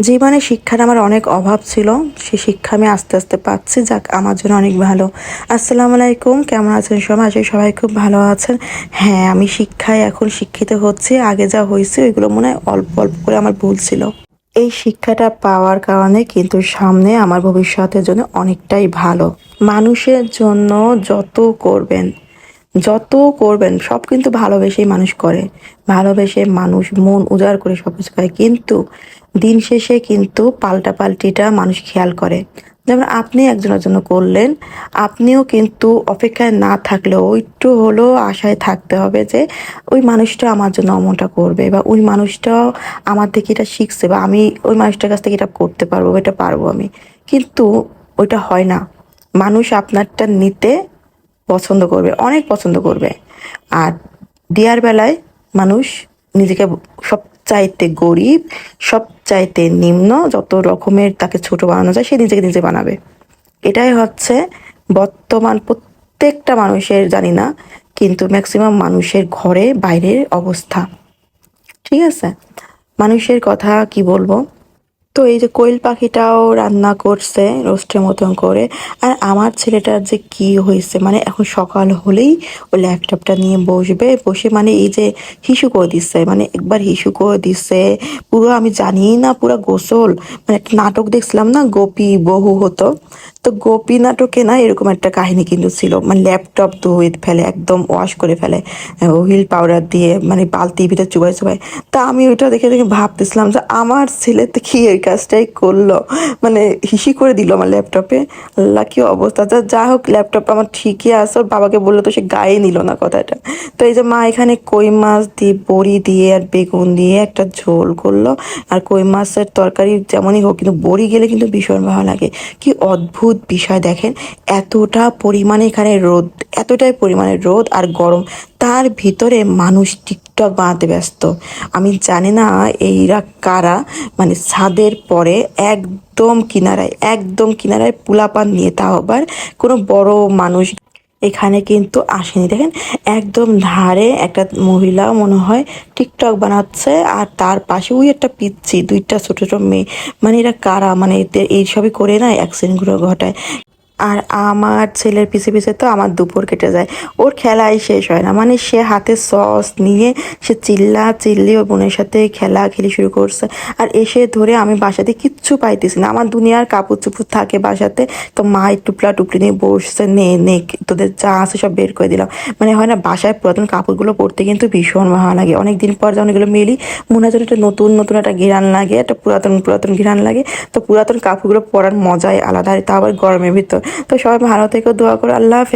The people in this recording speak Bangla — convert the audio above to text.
জীবনে শিক্ষার আমার অনেক অভাব ছিল। সেই শিক্ষা আমি আস্তে আস্তে পাচ্ছি, যাক আমার জন্য অনেক ভালো। আসসালামু আলাইকুম, কেমন আছেন সবাই? আশা করি সবাই খুব ভালো আছেন। হ্যাঁ, আমি শিক্ষায় এখন শিক্ষিত হচ্ছি। আগে যা হয়েছে ওইগুলো মনে হয় অল্প অল্প করে আমার ভুল ছিল। এই শিক্ষাটা পাওয়ার কারণে কিন্তু সামনে আমার ভবিষ্যতের জন্য অনেকটাই ভালো। মানুষের জন্য যত করবেন যত করবেন সব কিন্তু ভালোবেসেই মানুষ করে। ভালোবেসে মানুষ মন উজাড় করে সব কিছু করে, কিন্তু দিন শেষে কিন্তু পাল্টাপাল্টিটা মানুষ খেয়াল করে। যেমন আপনি একজনের জন্য করলেন, আপনিও কিন্তু অপেক্ষায় না থাকলেও একটু হলেও আশায় থাকতে হবে যে ওই মানুষটা আমার জন্য অমনটা করবে, বা ওই মানুষটাও আমার থেকে এটা শিখছে, বা আমি ওই মানুষটার কাছ থেকে এটা করতে পারবো, এটা পারবো আমি। কিন্তু ওইটা হয় না। মানুষ আপনারটা নিতে পছন্দ করবে, অনেক পছন্দ করবে। আর দেয়ার বেলায় মানুষ নিজেকে সবচাইতে গরিব, সবচাইতে নিম্ন, যত রকমের তাকে ছোট বানানো যায় সে নিজেকে নিজে বানাবে। এটাই হচ্ছে বর্তমান প্রত্যেকটা মানুষের, জানি না, কিন্তু ম্যাক্সিমাম মানুষের ঘরে বাইরের অবস্থা। ঠিক আছে, মানুষের কথা কি বলবো। তো এই যে কোয়েল পাখিটাও রান্না করছে রোস্টের মতন করে। আর আমার ছেলেটার যে কি হয়েছে, মানে এখন সকাল হলেই ও ল্যাপটপটা নিয়ে বসবে, বসে মানে এই যে হিসু করে দিচ্ছে, মানে একবার হিসু করে দিচ্ছে পুরো, আমি জানি না, পুরো গোসল। মানে একটা নাটক দেখছিলাম না, গোপী বহু হতো, তো গোপী নাটকে না এরকম একটা কাহিনী কিন্তু ছিল, মানে ল্যাপটপ ধুয়ে ফেলে, একদম ওয়াশ করে ফেলে হুইল পাউডার দিয়ে, মানে বালতির ভিতরে চুবাই চুবাই। তা আমি ওইটা দেখে দেখে ভাবতেছিলাম যে আমার ছেলে তো কি এই কাজটাই করলো, মানে হিসি করে দিল আমার ল্যাপটপে। আল্লাহ কি অবস্থা। যা হোক, ল্যাপটপ আমার ঠিকই আছে। ওর বাবাকে বললো তো সে গায়ে নিল না কথাটা। তো এই যে মা এখানে কই মাছ দিয়ে, বড়ি দিয়ে আর বেগুন দিয়ে একটা ঝোল করলো। আর কই মাছের তরকারি যেমনই হোক, কিন্তু বড়ি গেলে কিন্তু ভীষণ ভালো লাগে। কি অদ্ভুত বিষয় দেখেন, এতটা পরিমাণে এখানে রোদ, এতটাই পরিমাণে রোদ আর গরম, তার ভিতরে মানুষ টিকটক বানাতে ব্যস্ত। আমি জানি না এইরা কারা, মানে ছাদের পরে একদম কিনারায় পোলাপান নিয়ে, তাও আবার কোনো বড় মানুষ এখানে কিন্তু আসেনি। দেখেন, একদম ধারে একটা মহিলা মনে হয় টিকটক বানাচ্ছে, আর তার পাশে ওই একটা পিচ্ছি, দুইটা ছোট ছোট মেয়ে। মানে এরা কারা, মানে এদের এইসবই করে না অ্যাক্সিডেন্টগুলো ঘটায়। আর আমার ছেলের পিছে পিছে তো আমার দুপুর কেটে যায়, ওর খেলাই শেষ হয় না। মানে সে হাতে সস নিয়ে সে চিল্লি ওর বোনের সাথে খেলা খেলি শুরু করছে। আর এসে ধরে আমি বাসাতে কিচ্ছু পাইতেছি না, আমার দুনিয়ার কাপড় চুপড় থাকে বাসাতে, তো মা টুপলা টুপলি নিয়ে বসছে, নে নে তোদের যা আছে সব বের করে দিলাম। মানে হয় না, বাসায় পুরাতন কাপড়গুলো পরতে কিন্তু ভীষণ ভালো লাগে। অনেকদিন পর যখন এগুলো মেলি, মনে হয় যেন একটা নতুন নতুন একটা ঘ্রাণ লাগে, একটা পুরাতন পুরাতন ঘ্রাণ লাগে। তো পুরাতন কাপড়গুলো পরার মজাই আলাদা, আর তা আবার গরমের ভিতর। তো সবাই ভালো থেকো, দোয়া করো, আল্লাহ হাফেজ।